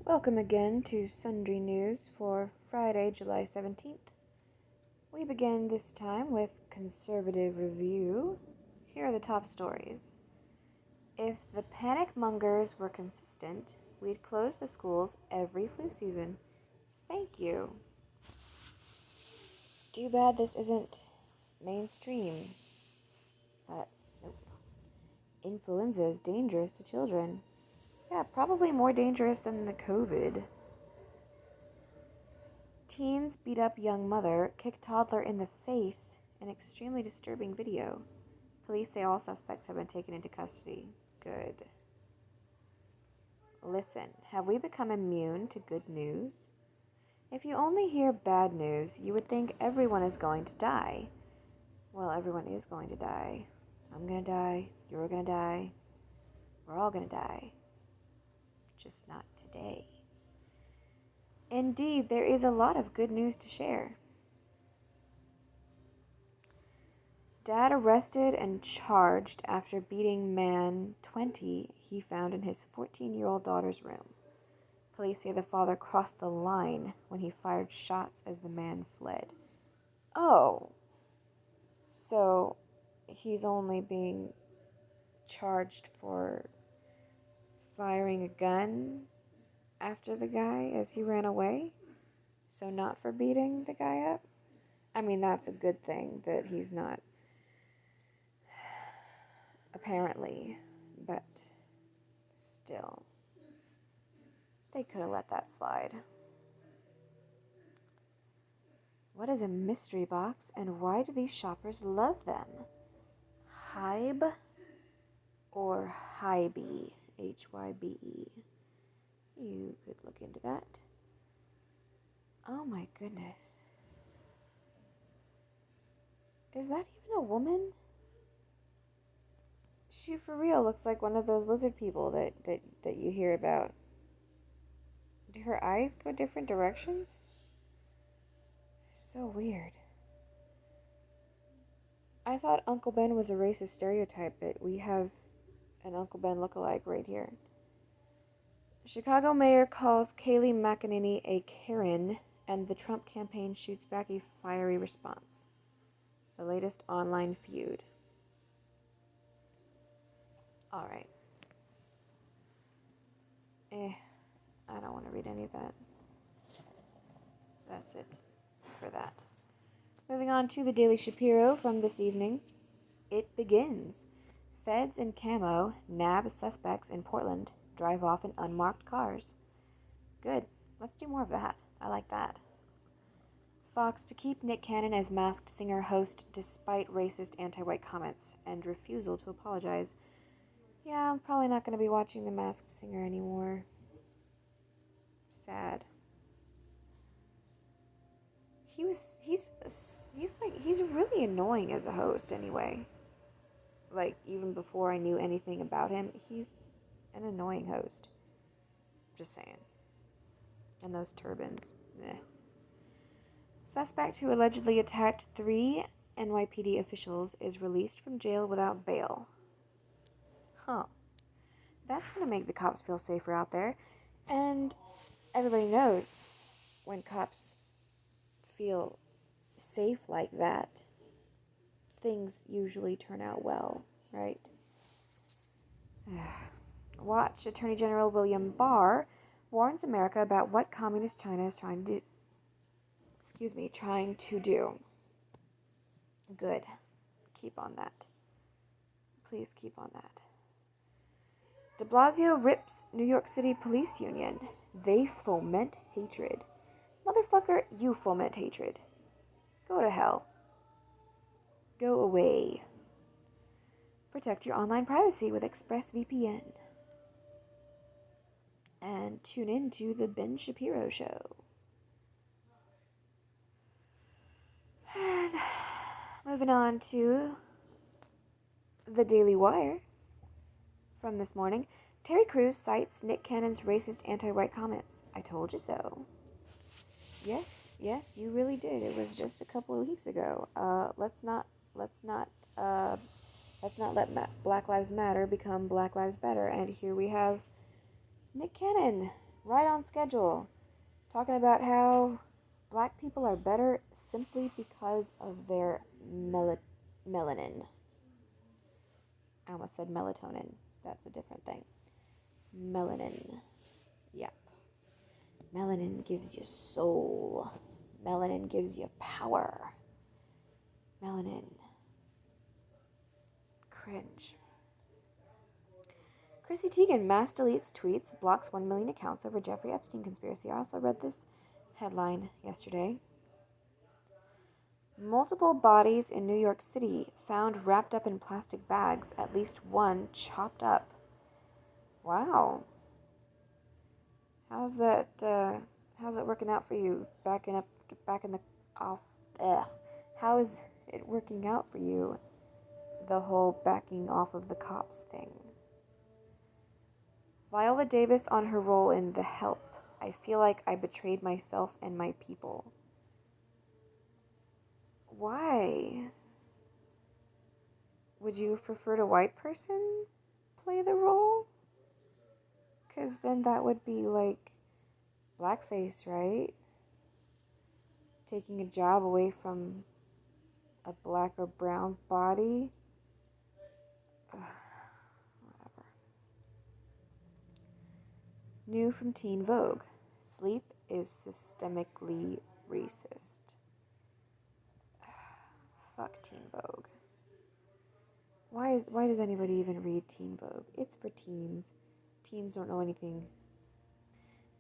Welcome again to Sundry News for Friday, July 17th. We begin this time with Conservative Review. Here are the top stories. If the panic mongers were consistent, we'd close the schools every flu season. Thank you. Too bad this isn't mainstream. But nope. Influenza is dangerous to children. Yeah, probably more dangerous than the COVID. Teens beat up young mother, kick toddler in the face, an extremely disturbing video. Police say all suspects have been taken into custody. Good. Listen, have we become immune to good news? If you only hear bad news, you would think everyone is going to die. Well, everyone is going to die. I'm gonna die, you're gonna die, we're all gonna die. Just not today. Indeed, there is a lot of good news to share. Dad arrested and charged after beating man 20 he found in his 14-year-old daughter's room. Police say the father crossed the line when he fired shots as the man fled. Oh, so he's only being charged for firing a gun after the guy as he ran away? So not for beating the guy up? I mean, that's a good thing that he's not, apparently, but still. They could have let that slide. What is a mystery box and why do these shoppers love them? Hybe or Hybe? Hybe. You could look into that. Oh my goodness. Is that even a woman? She for real looks like one of those lizard people that you hear about. Do her eyes go different directions? So weird. I thought Uncle Ben was a racist stereotype, but we have an Uncle Ben lookalike right here. Chicago mayor calls Kayleigh McEnany a Karen, and the Trump campaign shoots back a fiery response. The latest online feud. Alright. I don't want to read any of that. That's it for that. Moving on to the Daily Shapiro from this evening. It begins. Feds in camo nab suspects in Portland, drive off in unmarked cars. Good. Let's do more of that. I like that. Fox to keep Nick Cannon as Masked Singer host despite racist anti-white comments and refusal to apologize. Yeah, I'm probably not going to be watching The Masked Singer anymore. Sad. He's really annoying as a host anyway. Like, even before I knew anything about him, he's an annoying host. Just saying. And those turbans. Meh. Suspect who allegedly attacked 3 NYPD officials is released from jail without bail. Huh. That's gonna make the cops feel safer out there. And everybody knows when cops feel safe like that, things usually turn out well, right? Watch. Attorney General William Barr warns America about what communist China is trying to do. Good. Keep on that. Please keep on that. De Blasio rips New York City police union. They foment hatred. Motherfucker, you foment hatred. Go to hell. Go away. Protect your online privacy with ExpressVPN. And tune in to The Ben Shapiro Show. And moving on to the Daily Wire from this morning. Terry Crews cites Nick Cannon's racist anti-white comments. I told you so. Yes, you really did. It was just a couple of weeks ago. Let's not let Black Lives Matter become Black Lives Better. And here we have Nick Cannon right on schedule, talking about how black people are better simply because of their melanin. I almost said melatonin. That's a different thing. Melanin. Yep. Melanin gives you soul. Melanin gives you power. Melanin. Cringe. Chrissy Teigen mass deletes tweets, blocks 1 million accounts over Jeffrey Epstein conspiracy. I also read this headline yesterday. Multiple bodies in New York City found wrapped up in plastic bags, at least one chopped up. Wow. How's that working out for you? Back in the off. Ugh. How is it working out for you? The whole backing off of the cops thing. Viola Davis on her role in The Help. I feel like I betrayed myself and my people. Why? Would you have preferred a white person play the role? Because then that would be like blackface, right? Taking a job away from a black or brown body. Whatever. New from Teen Vogue. Sleep is systemically racist. Fuck Teen Vogue. Why does anybody even read Teen Vogue? It's for teens. Teens don't know anything.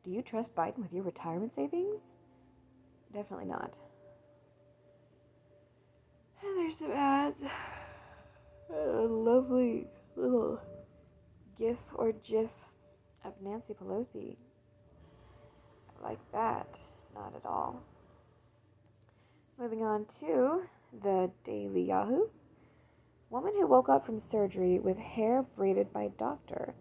Do you trust Biden with your retirement savings? Definitely not. And there's some ads. A lovely little gif or gif of Nancy Pelosi. I like that. Not at all. Moving on to the Daily Yahoo. Woman who woke up from surgery with hair braided by doctor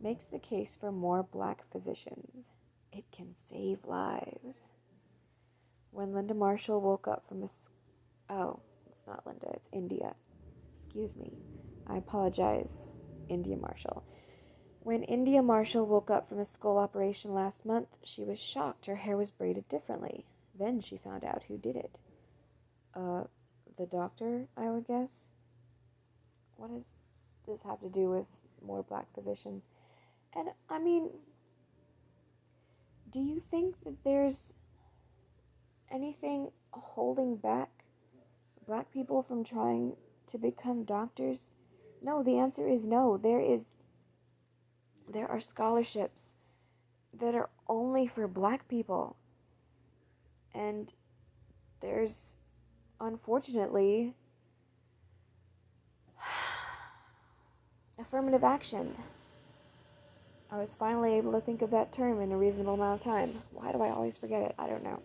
makes the case for more black physicians. It can save lives. When Linda Marshall woke up from oh, it's not Linda, it's India. Excuse me. I apologize, India Marshall. When India Marshall woke up from a skull operation last month, she was shocked her hair was braided differently. Then she found out who did it. The doctor, I would guess. What does this have to do with more black physicians? And, I mean, do you think that there's anything holding back black people from trying to become doctors? No, the answer is no. There are scholarships that are only for black people. And there's, unfortunately, affirmative action. I was finally able to think of that term in a reasonable amount of time. Why do I always forget it? I don't know.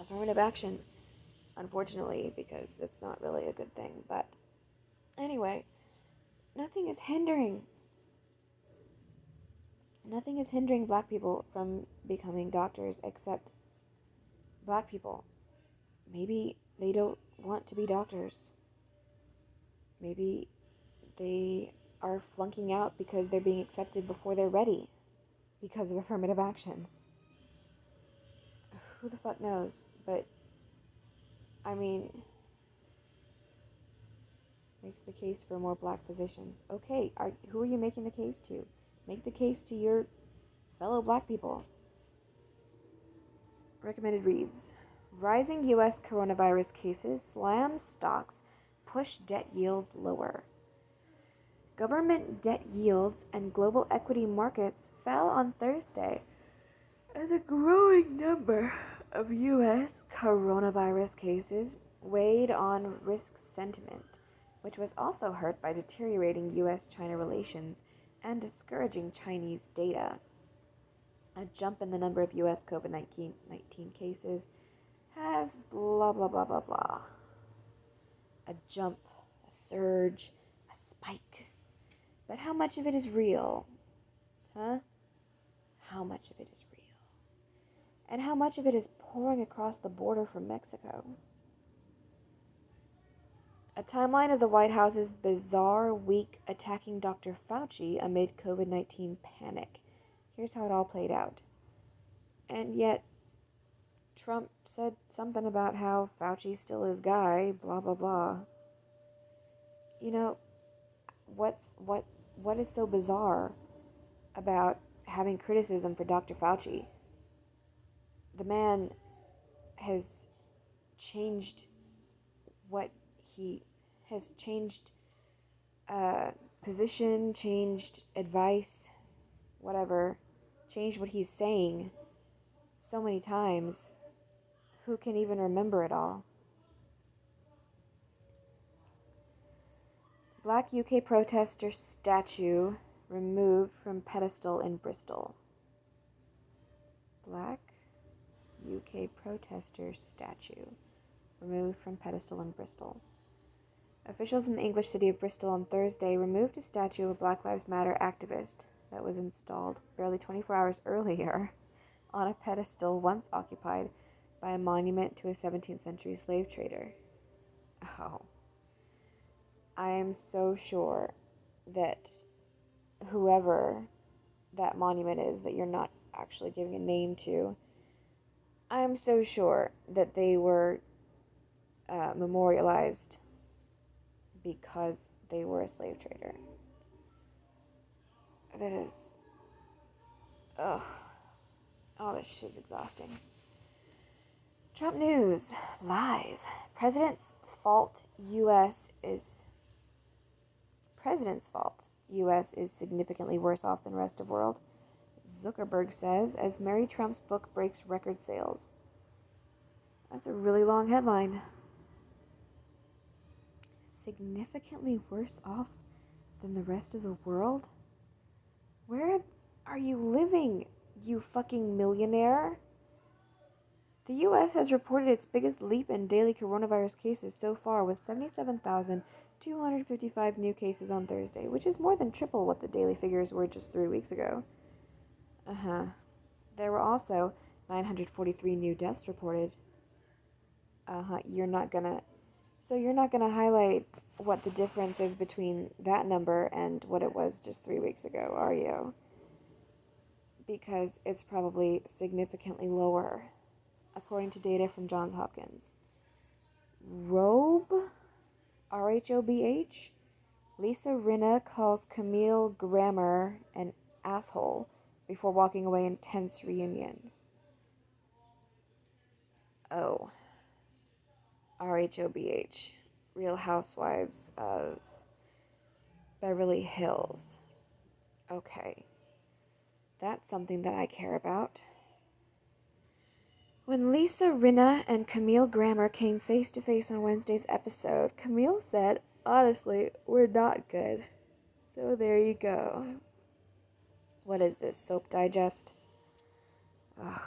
Affirmative action, unfortunately, because it's not really a good thing. But anyway, nothing is hindering black people from becoming doctors except black people. Maybe they don't want to be doctors. Maybe they are flunking out because they're being accepted before they're ready because of affirmative action. Who the fuck knows? But, I mean, makes the case for more black physicians. Okay, who are you making the case to? Make the case to your fellow black people. Recommended reads. Rising U.S. coronavirus cases slam stocks, push debt yields lower. Government debt yields and global equity markets fell on Thursday as a growing number of U.S. coronavirus cases weighed on risk sentiment, which was also hurt by deteriorating U.S.-China relations and discouraging Chinese data. A jump in the number of U.S. COVID-19 cases has blah, blah, blah, blah, blah. A jump, a surge, a spike. But how much of it is real? Huh? How much of it is real? And how much of it is pouring across the border from Mexico? A timeline of the White House's bizarre week attacking Dr. Fauci amid COVID-19 panic. here's how it all played out. And yet, Trump said something about how Fauci's still his guy, blah, blah, blah. You know, what is so bizarre about having criticism for Dr. Fauci? The man has changed position, changed advice, whatever, changed what he's saying so many times. Who can even remember it all? Black UK protester statue removed from pedestal in Bristol. Black UK protester statue removed from pedestal in Bristol. Officials in the English city of Bristol on Thursday removed a statue of a Black Lives Matter activist that was installed barely 24 hours earlier on a pedestal once occupied by a monument to a 17th century slave trader. Oh. I am so sure that whoever that monument is that you're not actually giving a name to, I am so sure that they were memorialized because they were a slave trader. That is... Ugh. All this shit is exhausting. Trump News, live. President's fault. U.S. is significantly worse off than rest of world, Zuckerberg says, as Mary Trump's book breaks record sales. That's a really long headline. Significantly worse off than the rest of the world? Where are you living, you fucking millionaire? The U.S. has reported its biggest leap in daily coronavirus cases so far, with 77,255 new cases on Thursday, which is more than triple what the daily figures were just 3 weeks ago. There were also 943 new deaths reported. You're not gonna highlight what the difference is between that number and what it was just 3 weeks ago, are you? Because it's probably significantly lower, according to data from Johns Hopkins. RHOBH? Lisa Rinna calls Camille Grammer an asshole before walking away in tense reunion. Oh. RHOBH. Real Housewives of Beverly Hills. Okay. That's something that I care about. When Lisa Rinna and Camille Grammer came face to face on Wednesday's episode, Camille said, "Honestly, we're not good." So there you go. What is this, Soap Digest? Ugh.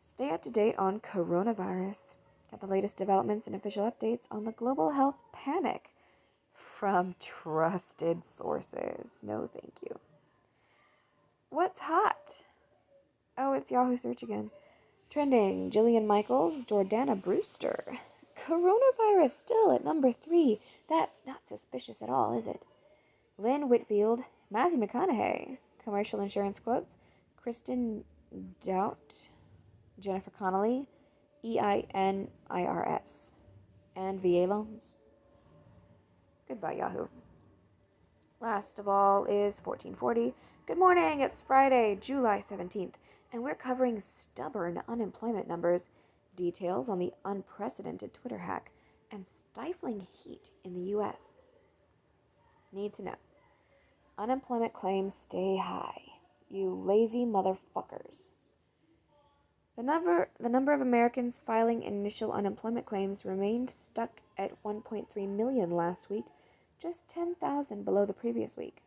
Stay up to date on coronavirus. Got the latest developments and official updates on the global health panic from trusted sources. No, thank you. What's hot? Oh, it's Yahoo Search again. Trending, Jillian Michaels, Jordana Brewster. Coronavirus still at number 3. That's not suspicious at all, is it? Lynn Whitfield, Matthew McConaughey. Commercial insurance quotes, Kristen Dout, Jennifer Connelly, EINIRS, and VA loans. Goodbye, Yahoo. Last of all is 1440. Good morning, it's Friday, July 17th. And we're covering stubborn unemployment numbers, details on the unprecedented Twitter hack, and stifling heat in the U.S. Need to know. Unemployment claims stay high. You lazy motherfuckers. The number of Americans filing initial unemployment claims remained stuck at 1.3 million last week, just 10,000 below the previous week.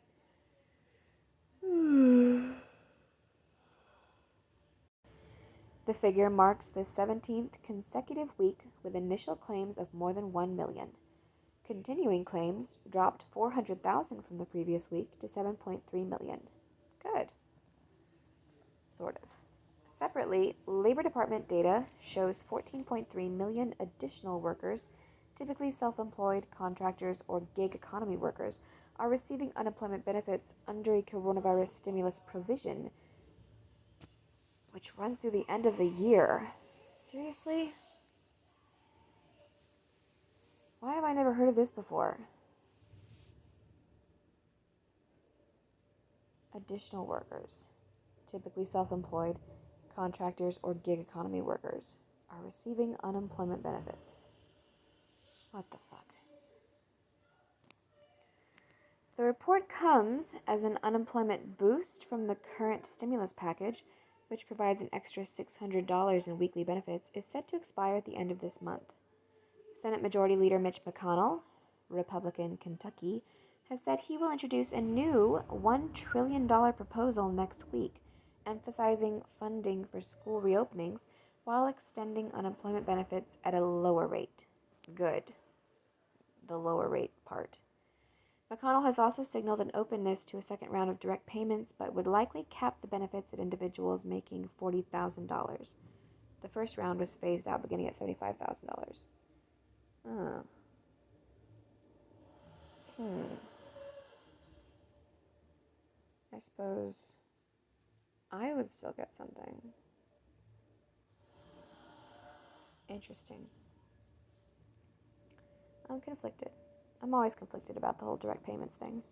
The figure marks the 17th consecutive week with initial claims of more than 1 million. Continuing claims dropped 400,000 from the previous week to 7.3 million. Good. Sort of. Separately, Labor Department data shows 14.3 million additional workers, typically self-employed, contractors, or gig economy workers, are receiving unemployment benefits under a coronavirus stimulus provision, which runs through the end of the year. Seriously? Why have I never heard of this before? Additional workers, typically self-employed, contractors, or gig economy workers, are receiving unemployment benefits. What the fuck? The report comes as an unemployment boost from the current stimulus package, which provides an extra $600 in weekly benefits, is set to expire at the end of this month. Senate Majority Leader Mitch McConnell, Republican Kentucky, has said he will introduce a new $1 trillion proposal next week, emphasizing funding for school reopenings while extending unemployment benefits at a lower rate. Good. The lower rate part. McConnell has also signaled an openness to a second round of direct payments, but would likely cap the benefits at individuals making $40,000. The first round was phased out beginning at $75,000. I suppose I would still get something. Interesting. I'm conflicted. I'm always conflicted about the whole direct payments thing.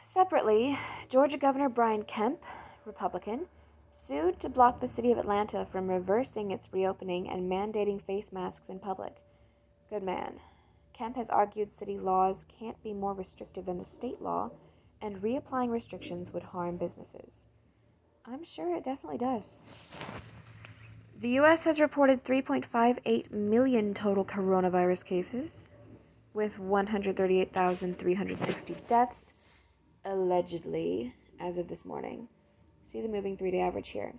Separately, Georgia Governor Brian Kemp, Republican, sued to block the city of Atlanta from reversing its reopening and mandating face masks in public. Good man. Kemp has argued city laws can't be more restrictive than the state law, and reapplying restrictions would harm businesses. I'm sure it definitely does. The U.S. has reported 3.58 million total coronavirus cases, with 138,360 deaths, allegedly, as of this morning. See the moving 3-day average here.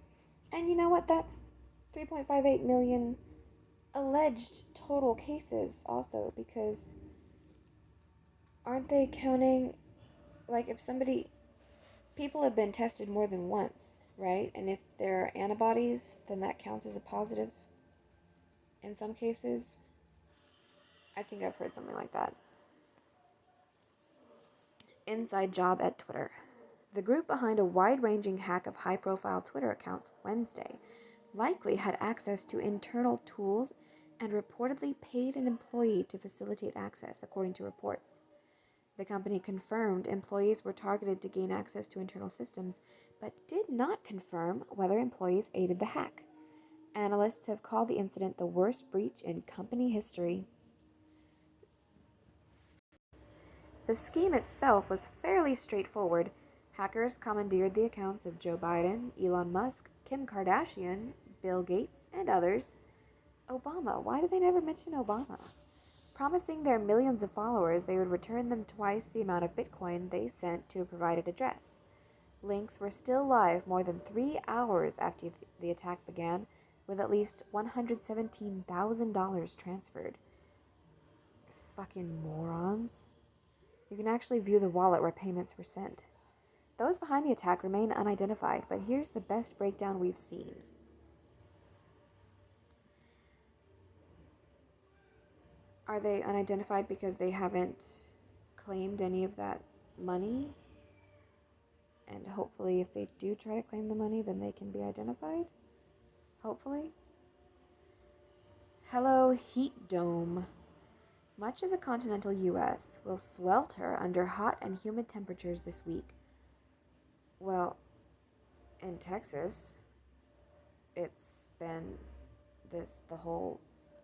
And you know what? That's 3.58 million alleged total cases also, because aren't they counting, like, if people have been tested more than once, right? And if there are antibodies, then that counts as a positive in some cases. I think I've heard something like that. Inside job at Twitter. The group behind a wide-ranging hack of high-profile Twitter accounts Wednesday likely had access to internal tools and reportedly paid an employee to facilitate access, according to reports. The company confirmed employees were targeted to gain access to internal systems, but did not confirm whether employees aided the hack. Analysts have called the incident the worst breach in company history. The scheme itself was fairly straightforward. Hackers commandeered the accounts of Joe Biden, Elon Musk, Kim Kardashian, Bill Gates, and others. Obama. Why did they never mention Obama? Promising their millions of followers they would return them twice the amount of Bitcoin they sent to a provided address. Links were still live more than 3 hours after the attack began, with at least $117,000 transferred. Fucking morons. You can actually view the wallet where payments were sent. Those behind the attack remain unidentified, but here's the best breakdown we've seen. Are they unidentified because they haven't claimed any of that money? And hopefully if they do try to claim the money, then they can be identified? Hopefully. Hello, heat dome. Much of the continental U.S. will swelter under hot and humid temperatures this week. Well, in Texas, it's been this the whole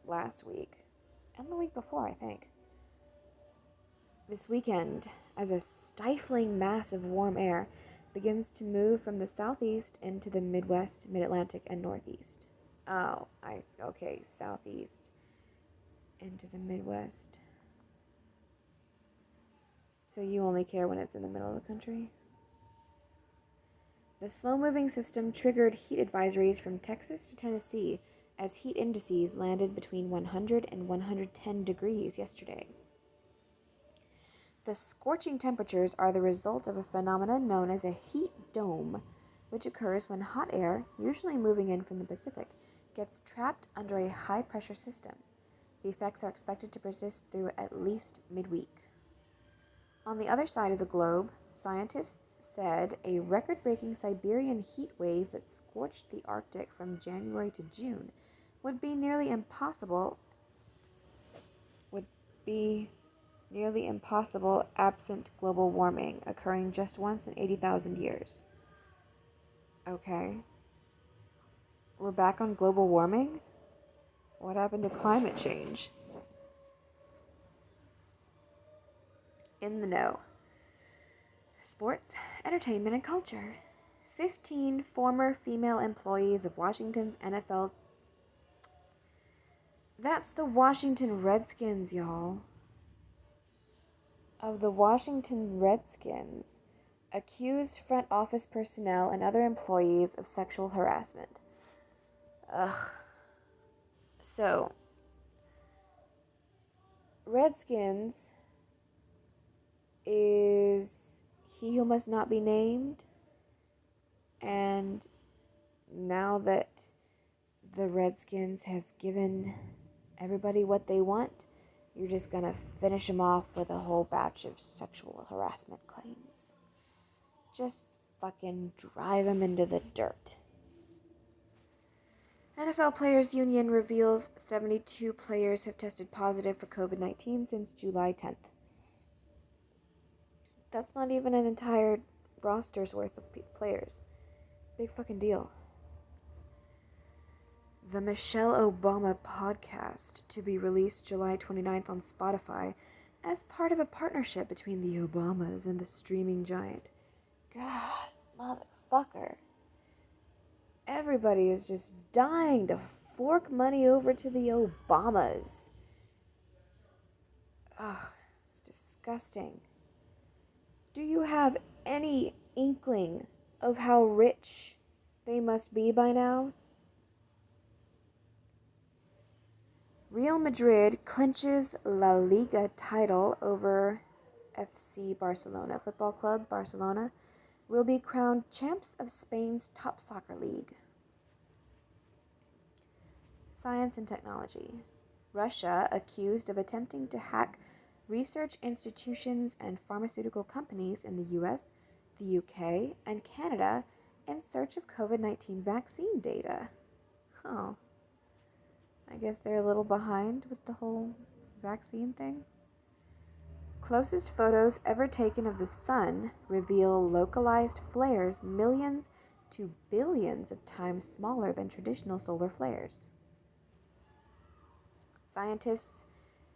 last week. And the week before, I think. This weekend, as a stifling mass of warm air begins to move from the southeast into the Midwest, Mid-Atlantic, and Northeast. Oh, okay, southeast into the Midwest. So you only care when it's in the middle of the country? The slow-moving system triggered heat advisories from Texas to Tennessee as heat indices landed between 100 and 110 degrees yesterday. The scorching temperatures are the result of a phenomenon known as a heat dome, which occurs when hot air, usually moving in from the Pacific, gets trapped under a high-pressure system. The effects are expected to persist through at least midweek. On the other side of the globe, scientists said a record-breaking Siberian heat wave that scorched the Arctic from January to June would be nearly impossible absent global warming, occurring just once in 80,000 years. Okay. We're back on global warming? What happened to climate change? In the know. Sports, entertainment, and culture. 15 former female employees of Washington's NFL. That's the Washington Redskins, y'all. Of the Washington Redskins, accused front office personnel and other employees of sexual harassment. Ugh. So, Redskins is he who must not be named, and now that the Redskins have given everybody what they want, you're just gonna finish them off with a whole batch of sexual harassment claims. Just fucking drive them into the dirt. NFL Players Union reveals 72 players have tested positive for COVID-19 since July 10th. That's not even an entire roster's worth of players. Big fucking deal. The Michelle Obama podcast, to be released July 29th on Spotify as part of a partnership between the Obamas and the streaming giant. God, motherfucker. Everybody is just dying to fork money over to the Obamas. Ugh, it's disgusting. Do you have any inkling of how rich they must be by now? Real Madrid clinches La Liga title over FC Barcelona. Football Club Barcelona will be crowned champs of Spain's top soccer league. Science and technology. Russia accused of attempting to hack research institutions and pharmaceutical companies in the US, the UK, and Canada in search of COVID-19 vaccine data. Oh. I guess they're a little behind with the whole vaccine thing. Closest photos ever taken of the sun reveal localized flares millions to billions of times smaller than traditional solar flares. Scientists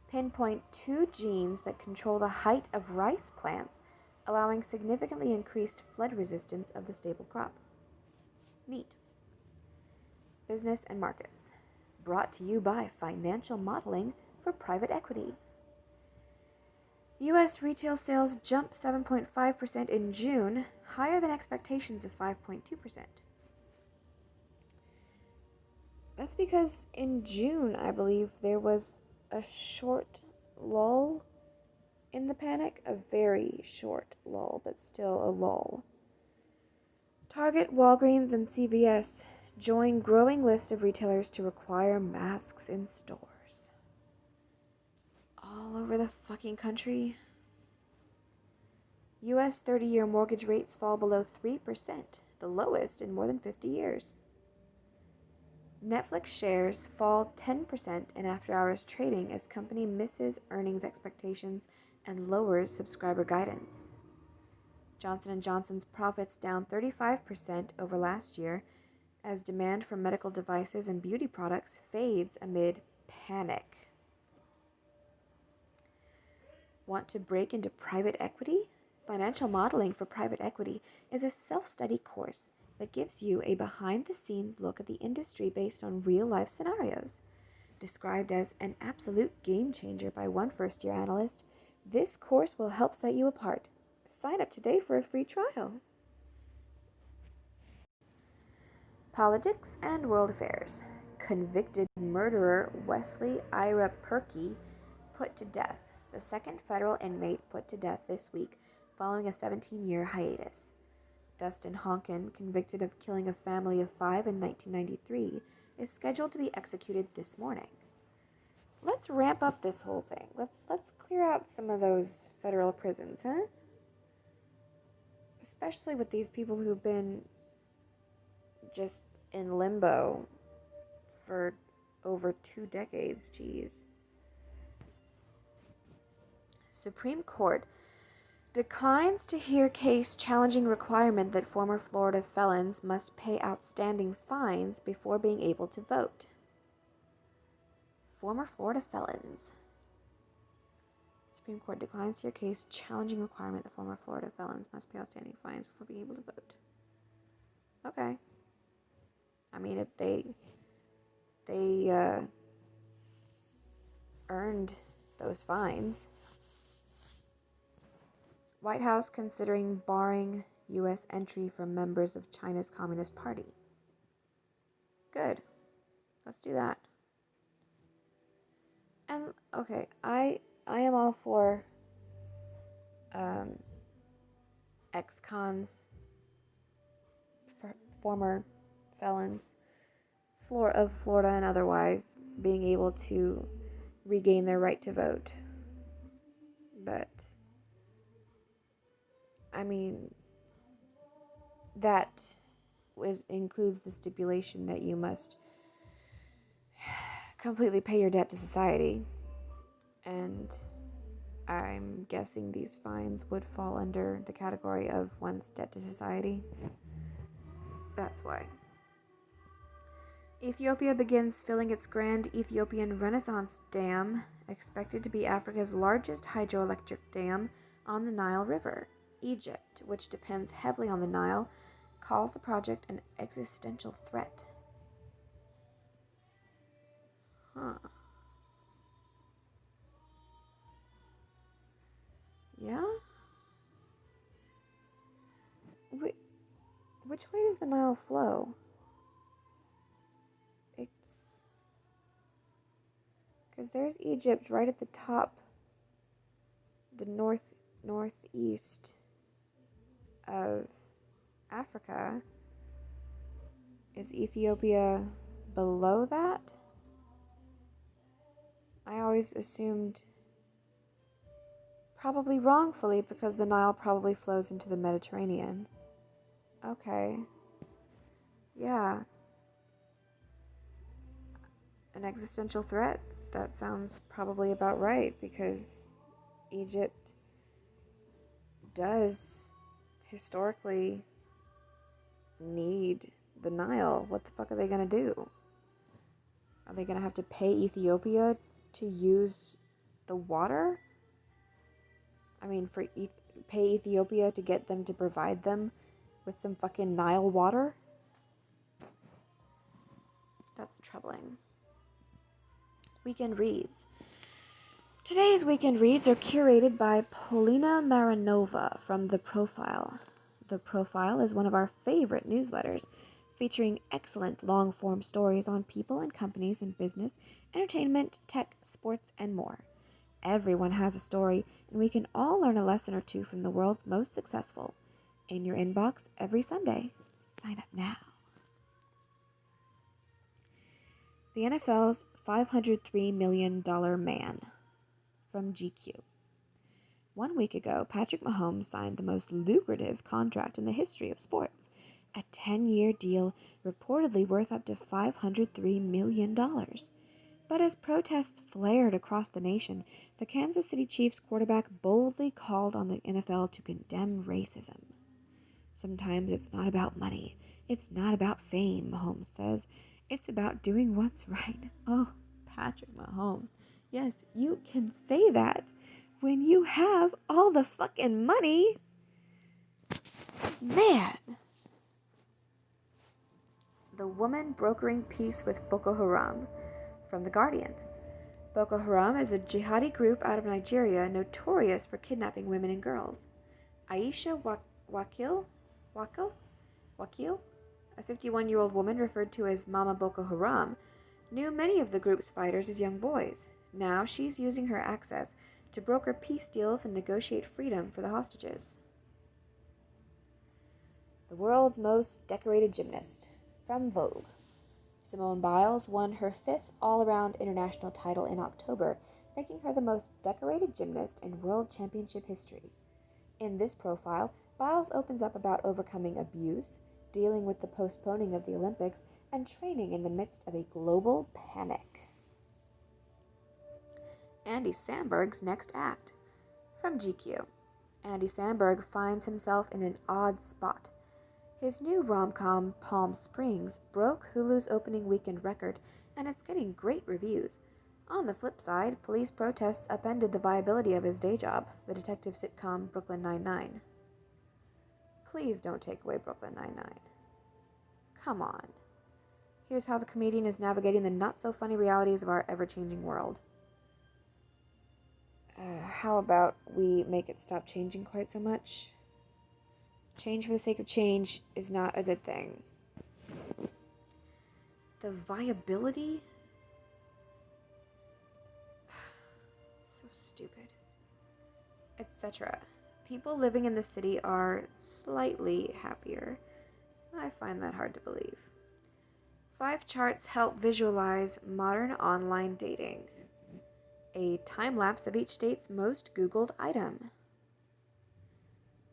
pinpoint 2 genes that control the height of rice plants, allowing significantly increased flood resistance of the staple crop. Neat. Business and markets. Brought to you by Financial Modeling for Private Equity. U.S. retail sales jumped 7.5% in June, higher than expectations of 5.2%. That's because in June, I believe, there was a short lull in the panic. A very short lull, but still a lull. Target, Walgreens, and CVS join growing list of retailers to require masks in stores. All over the fucking country. U.S. 30-year mortgage rates fall below 3%, the lowest in more than 50 years. Netflix shares fall 10% in after-hours trading as company misses earnings expectations and lowers subscriber guidance. Johnson & Johnson's profits down 35% over last year as demand for medical devices and beauty products fades amid panic. Want to break into private equity? Financial Modeling for Private Equity is a self-study course that gives you a behind-the-scenes look at the industry based on real-life scenarios. Described as an absolute game-changer by one first-year analyst, this course will help set you apart. Sign up today for a free trial. Politics and world affairs. Convicted murderer Wesley Ira Perkey put to death. The second federal inmate put to death this week following a 17-year hiatus. Dustin Honkin, convicted of killing a family of 5 in 1993, is scheduled to be executed this morning. let's ramp up this whole thing. Let's clear out some of those federal prisons, huh? Especially with these people who've been just in limbo for over 2 decades, geez. Supreme Court declines to hear case challenging requirement that former Florida felons must pay outstanding fines before being able to vote. Former Florida felons. Supreme Court declines to hear case challenging requirement that former Florida felons must pay outstanding fines before being able to vote. Okay. I mean, if they earned those fines. White House considering barring U.S. entry from members of China's Communist Party. Good. Let's do that. And, okay, I am all for ex-cons, former felons of Florida and otherwise being able to regain their right to vote. But I mean, that includes the stipulation that you must completely pay your debt to society. And I'm guessing these fines would fall under the category of one's debt to society. That's why. Ethiopia begins filling its Grand Ethiopian Renaissance Dam, expected to be Africa's largest hydroelectric dam on the Nile River. Egypt, which depends heavily on the Nile, calls the project an existential threat. Huh. Yeah? Which way does the Nile flow? It's... because there's Egypt right at the top, the northeast of Africa. Is Ethiopia below that? I always assumed, probably wrongfully, because the Nile probably flows into the Mediterranean. Okay. Yeah. An existential threat. That sounds probably about right, because Egypt does historically need the Nile. What the fuck are they gonna do? Are they gonna have to pay Ethiopia to use the water? I mean, pay Ethiopia to get them to provide them with some fucking Nile water? That's troubling. Weekend Reads. Today's Weekend Reads are curated by Polina Maranova from The Profile. The Profile is one of our favorite newsletters, featuring excellent long-form stories on people and companies in business, entertainment, tech, sports, and more. Everyone has a story, and we can all learn a lesson or two from the world's most successful. In your inbox every Sunday. Sign up now. The NFL's $503 million man, from GQ. 1 week ago, Patrick Mahomes signed the most lucrative contract in the history of sports, a 10-year deal reportedly worth up to $503 million. But as protests flared across the nation, the Kansas City Chiefs quarterback boldly called on the NFL to condemn racism. Sometimes it's not about money. It's not about fame, Mahomes says. It's about doing what's right. Oh, Patrick Mahomes. Yes, you can say that when you have all the fucking money. Man. The woman brokering peace with Boko Haram, from The Guardian. Boko Haram is a jihadi group out of Nigeria notorious for kidnapping women and girls. Aisha Wakil, a 51-year-old woman referred to as Mama Boko Haram, knew many of the group's fighters as young boys. Now she's using her access to broker peace deals and negotiate freedom for the hostages. The world's most decorated gymnast, from Vogue. Simone Biles won her 5th all-around international title in October, making her the most decorated gymnast in world championship history. In this profile, Biles opens up about overcoming abuse, dealing with the postponing of the Olympics, and training in the midst of a global panic. Andy Samberg's next act. From GQ. Andy Samberg finds himself in an odd spot. His new rom-com, Palm Springs, broke Hulu's opening weekend record, and it's getting great reviews. On the flip side, police protests upended the viability of his day job, the detective sitcom Brooklyn Nine-Nine. Please don't take away Brooklyn Nine-Nine. Come on. Here's how the comedian is navigating the not-so-funny realities of our ever-changing world. How about we make it stop changing quite so much? Change for the sake of change is not a good thing. The viability? So stupid. Etc. People living in the city are slightly happier. I find that hard to believe. 5 charts help visualize modern online dating. A time-lapse of each date's most Googled item.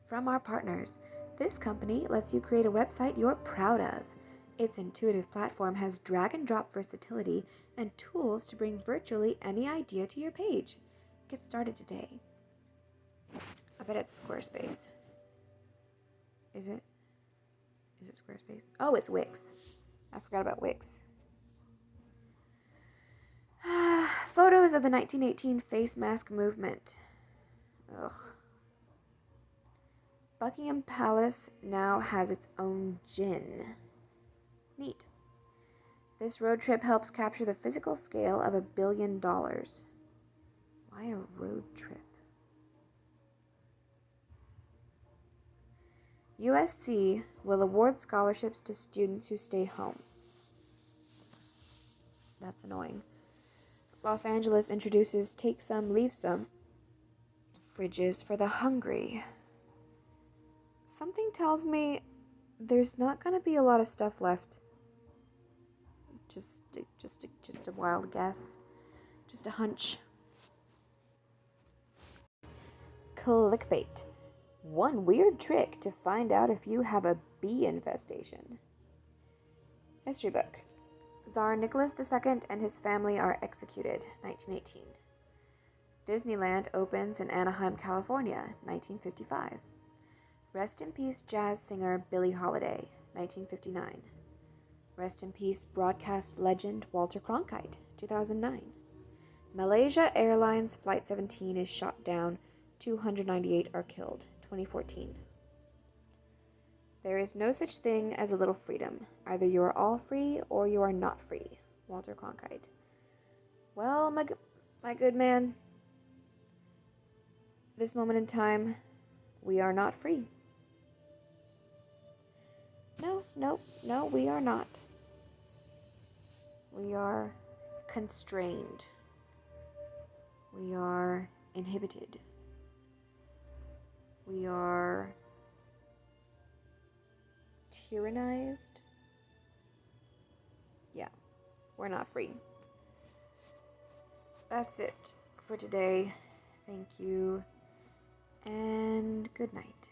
From our partners, this company lets you create a website you're proud of. Its intuitive platform has drag-and-drop versatility and tools to bring virtually any idea to your page. Get started today. I bet it's Squarespace. Is it? Is it Squarespace? Oh, it's Wix. I forgot about Wix. Photos of the 1918 face mask movement. Ugh. Buckingham Palace now has its own gin. Neat. This road trip helps capture the physical scale of $1 billion. Why a road trip? USC will award scholarships to students who stay home. That's annoying. Los Angeles introduces take some, leave some fridges for the hungry. Something tells me there's not going to be a lot of stuff left. Just a wild guess. Just a hunch. Clickbait. One weird trick to find out if you have a bee infestation. History book. Tsar Nicholas II and his family are executed, 1918. Disneyland opens in Anaheim, California, 1955. Rest in peace jazz singer Billie Holiday, 1959. Rest in peace broadcast legend Walter Cronkite, 2009. Malaysia Airlines Flight 17 is shot down, 298 are killed, 2014. There is no such thing as a little freedom. Either you are all free or you are not free. Walter Cronkite. Well, my good man, this moment in time, we are not free. No, we are not. We are constrained. We are inhibited. We are tyrannized. Yeah, we're not free. That's it for today. Thank you, and good night.